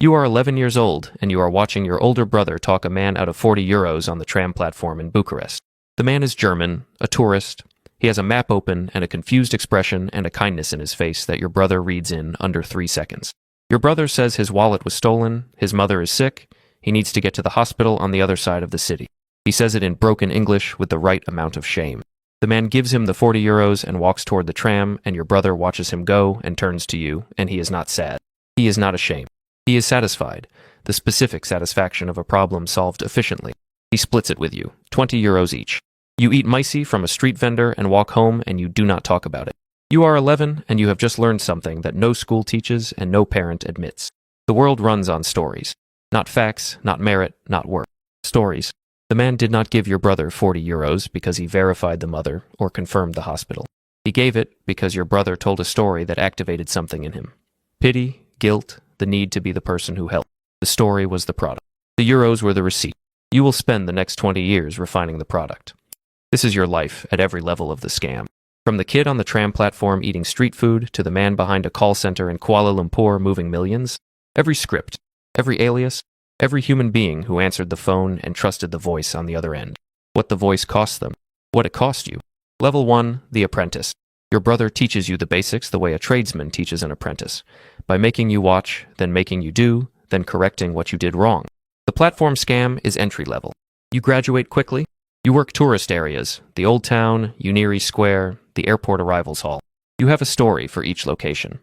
You are 11 years old, and you are watching your older brother talk a man out of 40 euros on the tram platform in Bucharest. The man is German, a tourist. He has a map open and a confused expression and a kindness in his face that your brother reads in under 3 seconds. Your brother says his wallet was stolen, his mother is sick, he needs to get to the hospital on the other side of the city. He says it in broken English with the right amount of shame. The man gives him the 40 euros and walks toward the tram, and your brother watches him go and turns to you, and he is not sad. He is not ashamed. He is satisfied, the specific satisfaction of a problem solved efficiently. He splits it with you, 20 euros each. You eat maize from a street vendor and walk home, and you do not talk about it. You are 11, and you have just learned something that no school teaches and no parent admits. The world runs on stories. Not facts, not merit, not work. Stories. The man did not give your brother 40 euros because he verified the mother or confirmed the hospital. He gave it because your brother told a story that activated something in him. Pity, guilt, the need to be the person who helped. The story was the product. The euros were the receipt. You will spend the next 20 years refining the product. This is your life at every level of the scam. From the kid on the tram platform eating street food to the man behind a call center in Kuala Lumpur moving millions, every script, every alias, every human being who answered the phone and trusted the voice on the other end. What the voice cost them. What it cost you. Level 1, the apprentice. Your brother teaches you the basics the way a tradesman teaches an apprentice, by making you watch, then making you do, then correcting what you did wrong. The platform scam is entry level. You graduate quickly. You work tourist areas, the Old Town, Uniri Square, the airport arrivals hall. You have a story for each location.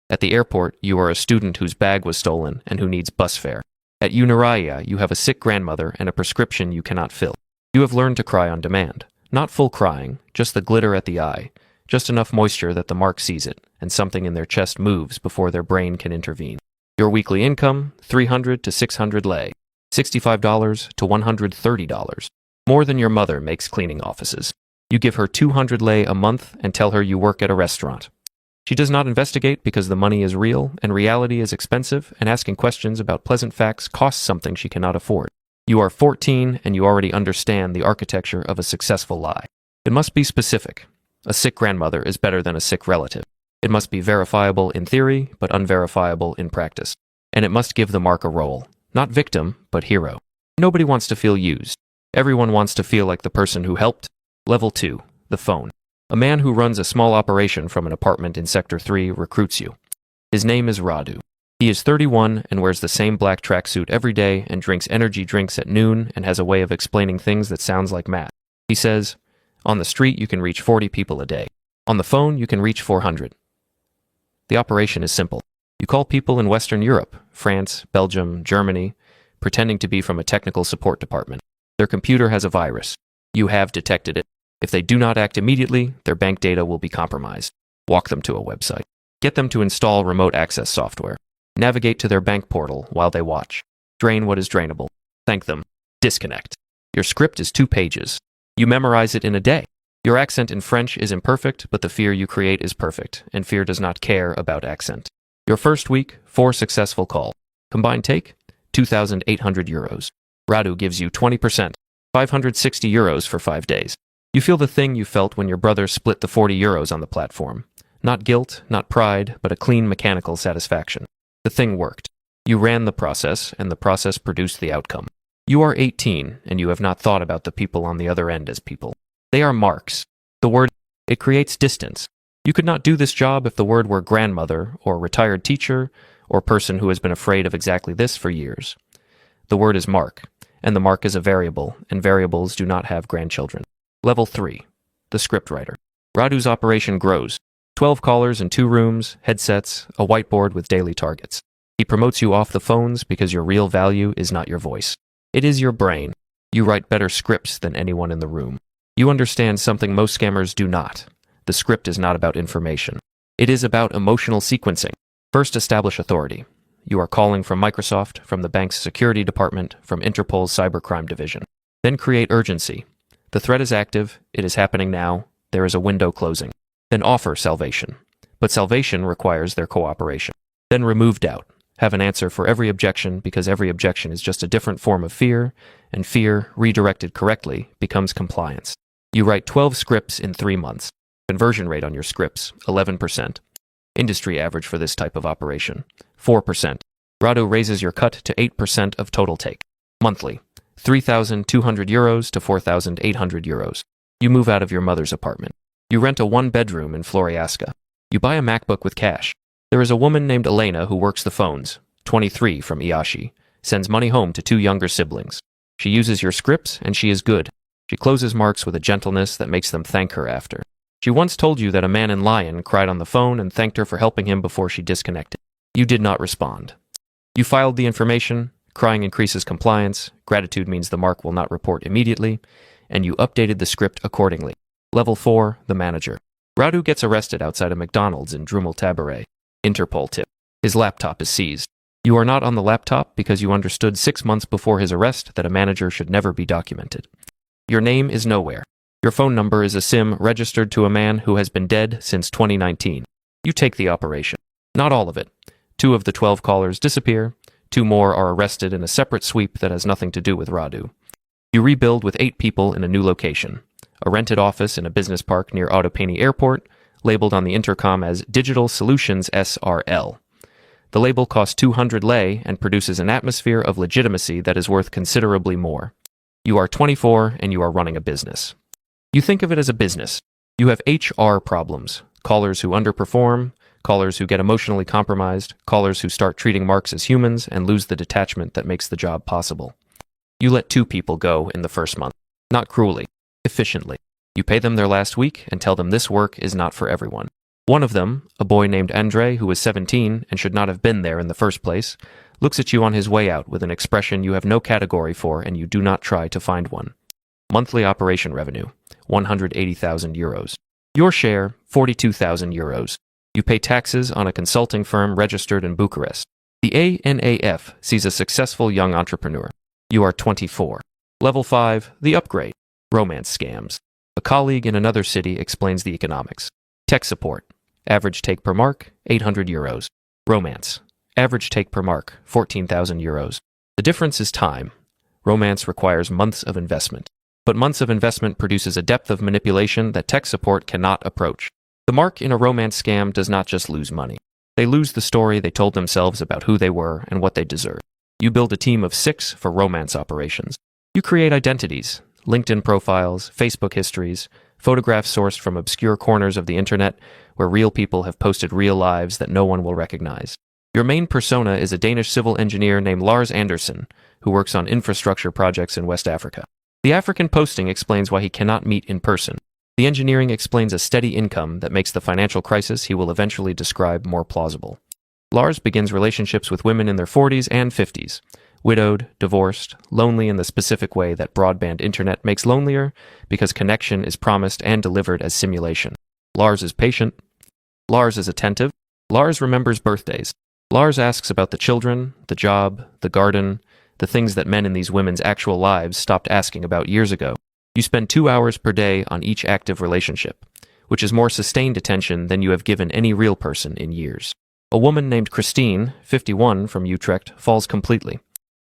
At the airport, you are a student whose bag was stolen and who needs bus fare. At Uniraya, you have a sick grandmother and a prescription you cannot fill. You have learned to cry on demand. Not full crying, just the glitter at the eye, just enough moisture that the mark sees it, and something in their chest moves before their brain can intervene. Your weekly income, 300 to 600 lei, $65 to $130. More than your mother makes cleaning offices. You give her 200 lei a month and tell her you work at a restaurant. She does not investigate because the money is real and reality is expensive, and asking questions about pleasant facts costs something she cannot afford. You are 14 and you already understand the architecture of a successful lie. It must be specific. A sick grandmother is better than a sick relative. It must be verifiable in theory, but unverifiable in practice. And it must give the mark a role. Not victim, but hero. Nobody wants to feel used. Everyone wants to feel like the person who helped. Level 2, the phone. A man who runs a small operation from an apartment in Sector 3 recruits you. His name is Radu. He is 31 and wears the same black tracksuit every day and drinks energy drinks at noon and has a way of explaining things that sounds like math. He says, on the street you can reach 40 people a day. On the phone you can reach 400. The operation is simple. You call people in Western Europe, France, Belgium, Germany, pretending to be from a technical support department. Their computer has a virus. You have detected it. If they do not act immediately, their bank data will be compromised. Walk them to a website. Get them to install remote access software. Navigate to their bank portal while they watch. Drain what is drainable. Thank them. Disconnect. Your script is 2 pages. You memorize it in a day. Your accent in French is imperfect, but the fear you create is perfect, and fear does not care about accent. Your first week, 4 successful calls. Combined take, 2,800 euros. Radu gives you 20%, 560 euros for 5 days. You feel the thing you felt when your brother split the 40 euros on the platform. Not guilt, not pride, but a clean mechanical satisfaction. The thing worked. You ran the process, and the process produced the outcome. You are 18, and you have not thought about the people on the other end as people. They are marks. The word, it creates distance. You could not do this job if the word were grandmother, or retired teacher, or person who has been afraid of exactly this for years. The word is mark, and the mark is a variable, and variables do not have grandchildren. Level 3, the scriptwriter. Radu's operation grows. 12 callers in 2 rooms, headsets, a whiteboard with daily targets. He promotes you off the phones because your real value is not your voice. It is your brain. You write better scripts than anyone in the room. You understand something most scammers do not. The script is not about information. It is about emotional sequencing. First, establish authority. You are calling from Microsoft, from the bank's security department, from Interpol's cybercrime division. Then create urgency. The threat is active. It is happening now. There is a window closing. Then offer salvation. But salvation requires their cooperation. Then remove doubt. Have an answer for every objection because every objection is just a different form of fear, and fear, redirected correctly, becomes compliance. You write 12 scripts in 3 months. Conversion rate on your scripts, 11%. Industry average for this type of operation, 4%. Radu raises your cut to 8% of total take. Monthly, €3,200 to €4,800. You move out of your mother's apartment. You rent a one-bedroom in Floriasca. You buy a MacBook with cash. There is a woman named Elena who works the phones, 23 from Iashi, sends money home to two younger siblings. She uses your scripts, and she is good. She closes marks with a gentleness that makes them thank her after. She once told you that a man in Lyon cried on the phone and thanked her for helping him before she disconnected. You did not respond. You filed the information. Crying increases compliance. Gratitude means the mark will not report immediately. And you updated the script accordingly. Level 4, the manager. Radu gets arrested outside a McDonald's in Drumel Tabaret. Interpol tip. His laptop is seized. You are not on the laptop because you understood 6 months before his arrest that a manager should never be documented. Your name is nowhere. Your phone number is a SIM registered to a man who has been dead since 2019. You take the operation. Not all of it. 2 of the 12 callers disappear. 2 more are arrested in a separate sweep that has nothing to do with Radu. You rebuild with 8 people in a new location. A rented office in a business park near Autopani Airport, labeled on the intercom as Digital Solutions SRL. The label costs 200 lei and produces an atmosphere of legitimacy that is worth considerably more. You are 24 and you are running a business. You think of it as a business. You have HR problems, callers who underperform, callers who get emotionally compromised, callers who start treating marks as humans and lose the detachment that makes the job possible. You let 2 people go in the first month. Not cruelly, efficiently. You pay them their last week and tell them this work is not for everyone. One of them, a boy named Andre who was 17 and should not have been there in the first place, looks at you on his way out with an expression you have no category for and you do not try to find one. Monthly operation revenue, €180,000. Your share, €42,000. You pay taxes on a consulting firm registered in Bucharest. The ANAF sees a successful young entrepreneur. You are 24. Level 5, the upgrade. Romance scams. A colleague in another city explains the economics. Tech support. Average take per mark, €800. Romance. Average take per mark, €14,000. The difference is time. Romance requires months of investment. But months of investment produces a depth of manipulation that tech support cannot approach. The mark in a romance scam does not just lose money. They lose the story they told themselves about who they were and what they deserve. You build a team of 6 for romance operations. You create identities, LinkedIn profiles, Facebook histories, photographs sourced from obscure corners of the internet where real people have posted real lives that no one will recognize. Your main persona is a Danish civil engineer named Lars Andersen, who works on infrastructure projects in West Africa. The African posting explains why he cannot meet in person. The engineering explains a steady income that makes the financial crisis he will eventually describe more plausible. Lars begins relationships with women in their 40s and 50s, widowed, divorced, lonely in the specific way that broadband internet makes lonelier because connection is promised and delivered as simulation. Lars is patient. Lars is attentive. Lars remembers birthdays. Lars asks about the children, the job, the garden, the things that men in these women's actual lives stopped asking about years ago. You spend 2 hours per day on each active relationship, which is more sustained attention than you have given any real person in years. A woman named Christine, 51, from Utrecht, falls completely.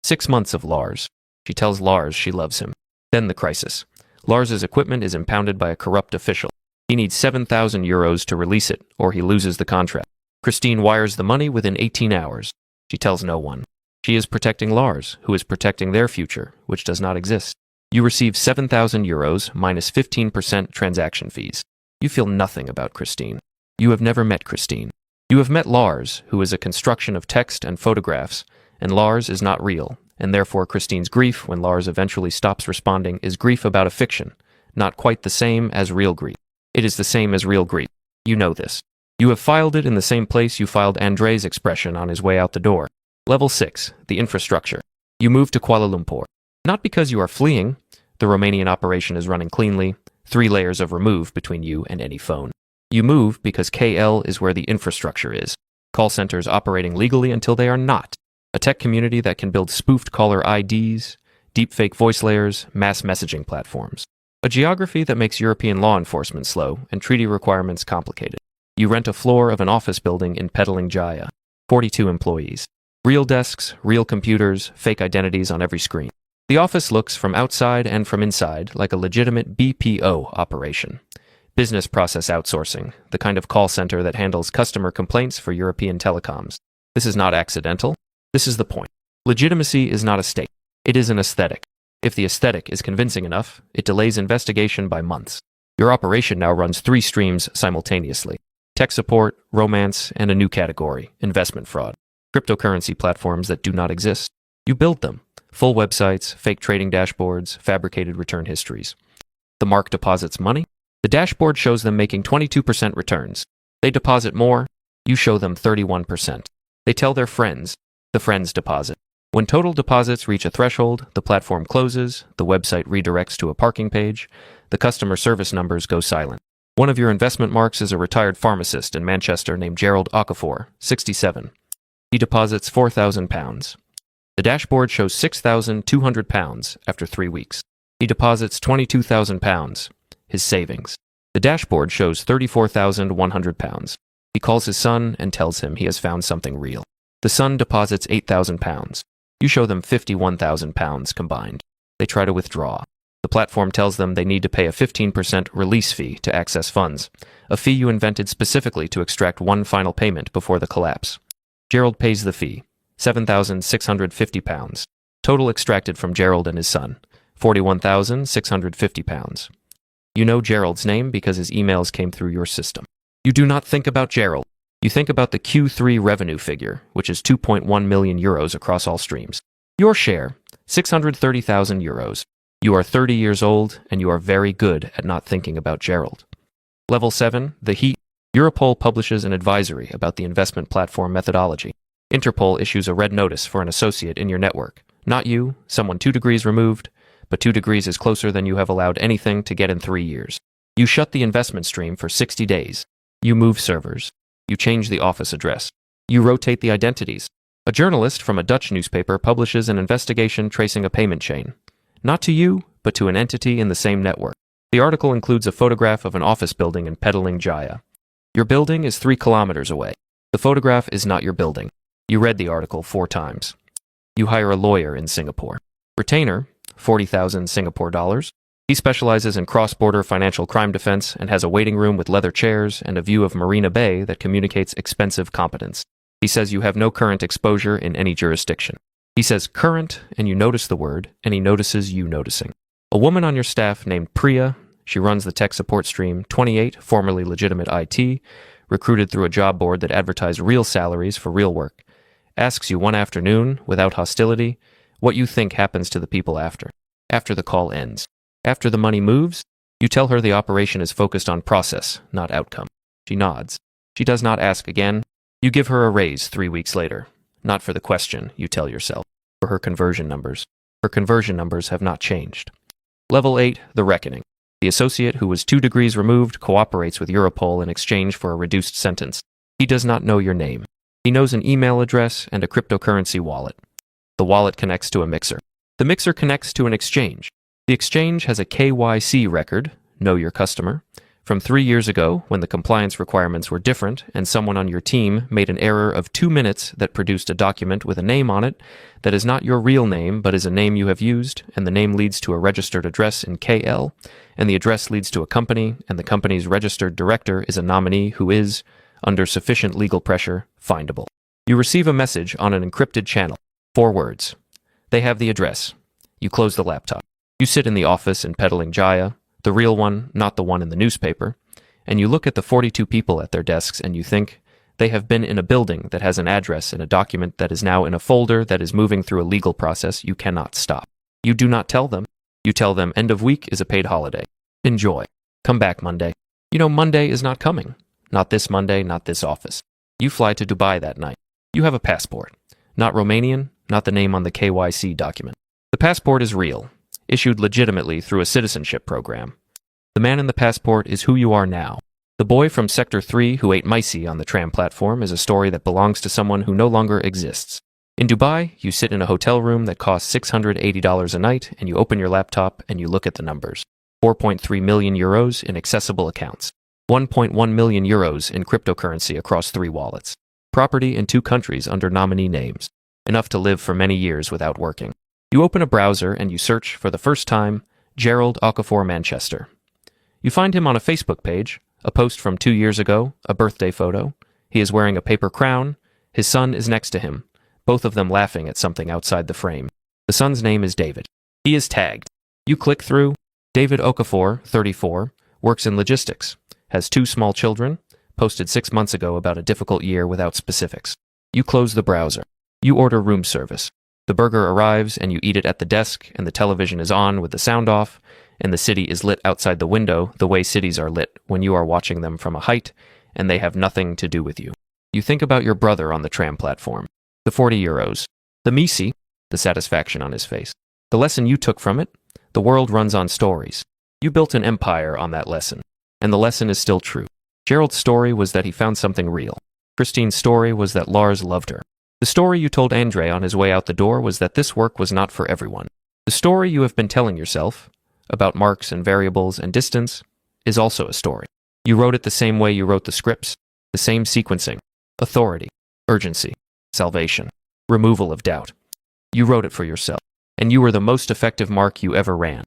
6 months of Lars. She tells Lars she loves him. Then the crisis. Lars's equipment is impounded by a corrupt official. He needs €7,000 to release it, or he loses the contract. Christine wires the money within 18 hours. She tells no one. She is protecting Lars, who is protecting their future, which does not exist. You receive €7,000 minus 15% transaction fees. You feel nothing about Christine. You have never met Christine. You have met Lars, who is a construction of text and photographs, and Lars is not real, and therefore Christine's grief when Lars eventually stops responding is grief about a fiction, not quite the same as real grief. It is the same as real grief. You know this. You have filed it in the same place you filed Andre's expression on his way out the door. Level 6, the infrastructure. You move to Kuala Lumpur. Not because you are fleeing. The Romanian operation is running cleanly, 3 layers of remove between you and any phone. You move because KL is where the infrastructure is. Call centers operating legally until they are not. A tech community that can build spoofed caller IDs, deepfake voice layers, mass messaging platforms. A geography that makes European law enforcement slow and treaty requirements complicated. You rent a floor of an office building in Petaling Jaya. 42 employees. Real desks, real computers, fake identities on every screen. The office looks from outside and from inside like a legitimate BPO operation. Business process outsourcing, the kind of call center that handles customer complaints for European telecoms. This is not accidental. This is the point. Legitimacy is not a state. It is an aesthetic. If the aesthetic is convincing enough, it delays investigation by months. Your operation now runs 3 streams simultaneously: tech support, romance, and a new category, investment fraud. Cryptocurrency platforms that do not exist. You build them. Full websites, fake trading dashboards, fabricated return histories. The mark deposits money. The dashboard shows them making 22% returns. They deposit more. You show them 31%. They tell their friends. The friends deposit. When total deposits reach a threshold, the platform closes, the website redirects to a parking page, the customer service numbers go silent. One of your investment marks is a retired pharmacist in Manchester named Gerald Okafor, 67. He deposits £4,000. The dashboard shows £6,200 after 3 weeks. He deposits £22,000, his savings. The dashboard shows £34,100. He calls his son and tells him he has found something real. The son deposits £8,000. You show them £51,000 combined. They try to withdraw. The platform tells them they need to pay a 15% release fee to access funds, a fee you invented specifically to extract one final payment before the collapse. Gerald pays the fee, £7,650. Total extracted from Gerald and his son, £41,650. You know Gerald's name because his emails came through your system. You do not think about Gerald. You think about the Q3 revenue figure, which is 2.1 million euros across all streams. Your share, 630,000 euros. You are 30 years old, and you are very good at not thinking about Gerald. Level 7, the heat. Europol publishes an advisory about the investment platform methodology. Interpol issues a red notice for an associate in your network. Not you, someone 2 degrees removed, but 2 degrees is closer than you have allowed anything to get in 3 years. You shut the investment stream for 60 days. You move servers. You change the office address. You rotate the identities. A journalist from a Dutch newspaper publishes an investigation tracing a payment chain. Not to you, but to an entity in the same network. The article includes a photograph of an office building in Petaling Jaya. Your building is 3 kilometers away. The photograph is not your building. You read the article 4 times. You hire a lawyer in Singapore. Retainer, 40,000 Singapore dollars. He specializes in cross-border financial crime defense and has a waiting room with leather chairs and a view of Marina Bay that communicates expensive competence. He says you have no current exposure in any jurisdiction. He says current, and you notice the word, and he notices you noticing. A woman on your staff named Priya, she runs the tech support stream, 28, formerly legitimate IT, recruited through a job board that advertised real salaries for real work, asks you one afternoon, without hostility, what you think happens to the people after the call ends. After the money moves, you tell her the operation is focused on process, not outcome. She nods. She does not ask again. You give her a raise 3 weeks later. Not for the question, you tell yourself. For her conversion numbers. Her conversion numbers have not changed. Level 8, the reckoning. The associate who was 2 degrees removed cooperates with Europol in exchange for a reduced sentence. He does not know your name. He knows an email address and a cryptocurrency wallet. The wallet connects to a mixer. The mixer connects to an exchange. The exchange has a KYC record, know your customer, from 3 years ago when the compliance requirements were different and someone on your team made an error of 2 minutes that produced a document with a name on it that is not your real name but is a name you have used, and the name leads to a registered address in KL, and the address leads to a company, and the company's registered director is a nominee who is, under sufficient legal pressure, findable. You receive a message on an encrypted channel. 4 words. They have the address. You close the laptop. You sit in the office in Petaling Jaya, the real one, not the one in the newspaper, and you look at the 42 people at their desks and you think, they have been in a building that has an address in a document that is now in a folder that is moving through a legal process you cannot stop. You do not tell them. You tell them end of week is a paid holiday. Enjoy. Come back Monday. You know Monday is not coming. Not this Monday, not this office. You fly to Dubai that night. You have a passport. Not Romanian, not the name on the KYC document. The passport is real. Issued legitimately through a citizenship program. The man in the passport is who you are now. The boy from Sector 3 who ate micey on the tram platform is a story that belongs to someone who no longer exists. In Dubai, you sit in a hotel room that costs $680 a night, and you open your laptop and you look at the numbers. 4.3 million euros in accessible accounts. 1.1 million euros in cryptocurrency across 3 wallets. Property in 2 countries under nominee names. Enough to live for many years without working. You open a browser and you search for the first time, Gerald Okafor Manchester. You find him on a Facebook page, a post from 2 years ago, a birthday photo. He is wearing a paper crown. His son is next to him. both of them laughing at something outside the frame. The son's name is David. He is tagged. You click through. David Okafor, 34, works in logistics, has 2 small children, posted 6 months ago about a difficult year without specifics. You close the browser. You order room service. The burger arrives and you eat it at the desk, and the television is on with the sound off, and the city is lit outside the window the way cities are lit when you are watching them from a height, and they have nothing to do with you. You think about your brother on the tram platform. The 40 euros. The Misi, the satisfaction on his face. The lesson you took from it? The world runs on stories. You built an empire on that lesson, and the lesson is still true. Gerald's story was that he found something real. Christine's story was that Lars loved her. The story you told Andre on his way out the door was that this work was not for everyone. The story you have been telling yourself, about marks and variables and distance, is also a story. You wrote it the same way you wrote the scripts, the same sequencing, authority, urgency, salvation, removal of doubt. You wrote it for yourself, and you were the most effective mark you ever ran.